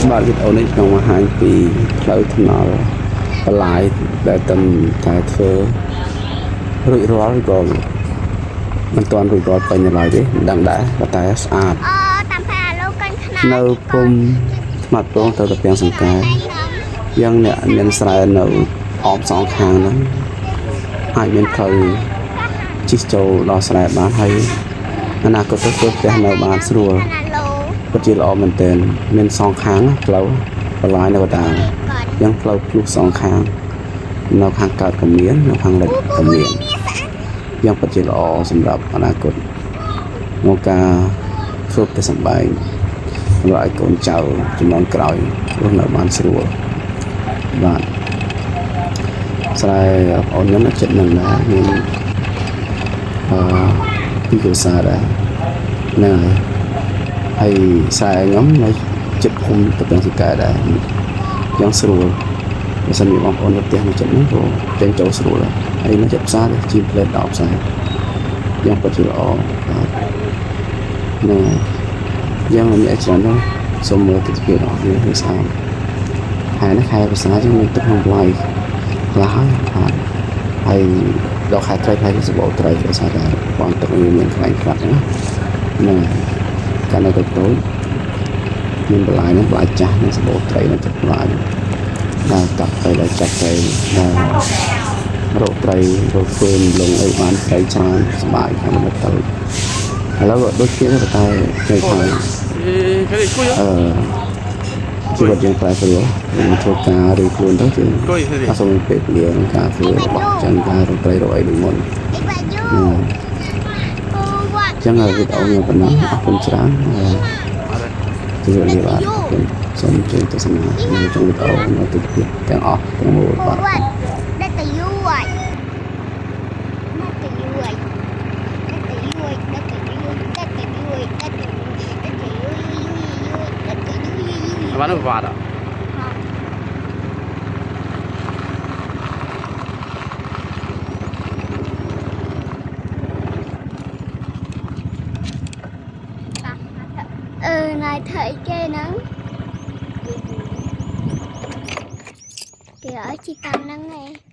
បាទវីដេអូនេះខ្ញុំបង្ហាញពីផ្លូវថ្នល់បន្លាយដែលតែធ្វើរួចរាល់ក៏មិនទាន់រួចរាល់ពេញឡើយទេមិនដឹងដែរតែស្អាតតាមផាលោកកញ្ឆ្នោតនៅភូមិស្មាត់ពងទៅពាំងសង្កែយ៉ាងអ្នកមានស្រែនៅអមសងខាងហ្នឹងអាចមានផ្លូវជិះចូលដល់ស្រែបានហើយអនាគតទៅផ្ទះនៅបានស្រួលពិតជាល្អមែនទែនមានសងខាងផ្លូវបន្លាយនៅកណ្ដាលយ៉ាងផ្លូវភ្លុះសងខាងនៅខាងកើតក៏មាននៅខាងលិចក៏មានយ៉ាងពិតជាល្អសម្រាប់អនាគតក្នុងការធ្វើផ្ទះសម្បែងសម្រាប់ឲ្យកូនចៅជំនាន់ក្រោយរស់នៅបានស្រួលបាទស្រែបងប្អូនខ្ញុំចិត្តនឹងដែរមានពីគ្រួសារដែរហ្នឹងហើយស្រែខ្ញុំនៅចិត្តភូមិទៅទាំងសង្កែដែរយ៉ាងស្រួលបើសិនជាបងប្អូននៅផ្ទះនៅចិត្តហ្នឹងក៏ចេញចូលស្រួលហើយនៅចិត្តផ្សារជិះផ្លេតដល់ផ្សារយ៉ាងពិតជាល្អបាទហ្នឹងយ៉ាងមានច្រើនដែរសូមមើលទិដ្ឋភាពរបស់វាគឺស្អាតហើយនៅខែភាសាជាងមានទឹកក្នុងឡាយខ្លះហើយដល់ខែត្រីផ្លែសបោត្រីភាសាដែរបងទឹកមានខ្លាំងខ្លាំងណាហ្នឹងកាលនៅទៅមានបន្លាយហ្នឹងបន្លាយចាស់នឹងសបោត្រីនឹងទឹកបន្លាយដល់កាប់ទៅដល់ចាប់ទៅដល់រកត្រីរកធ្វើលងអីបានត្រីច្រើនសบายខាងមកទៅឥឡូវក៏ដូចគ្នាតែគេថាជីវិតយើងប្រែប្រួលយើងធ្វើការឬខ្លួនទៅគឺអត់សូវពេលវេលាក្នុងការធ្វើរបស់ចឹងការរកត្រីរកអីដូចមុនចឹងហើយវីដេអូនេះប៉ុណ្ណឹងអរគុណច្រើនជម្រាបលាបាទសូមជួយទស្សនានៅក្នុងវីដេអូនៅទីទៀតទាំងអស់ទាំងមូលបាទដែលទៅយូរហើយបានវត្តណៃធ្វើអីគេហ្នឹងគេឲ្យជីតាមហ្នឹងឯង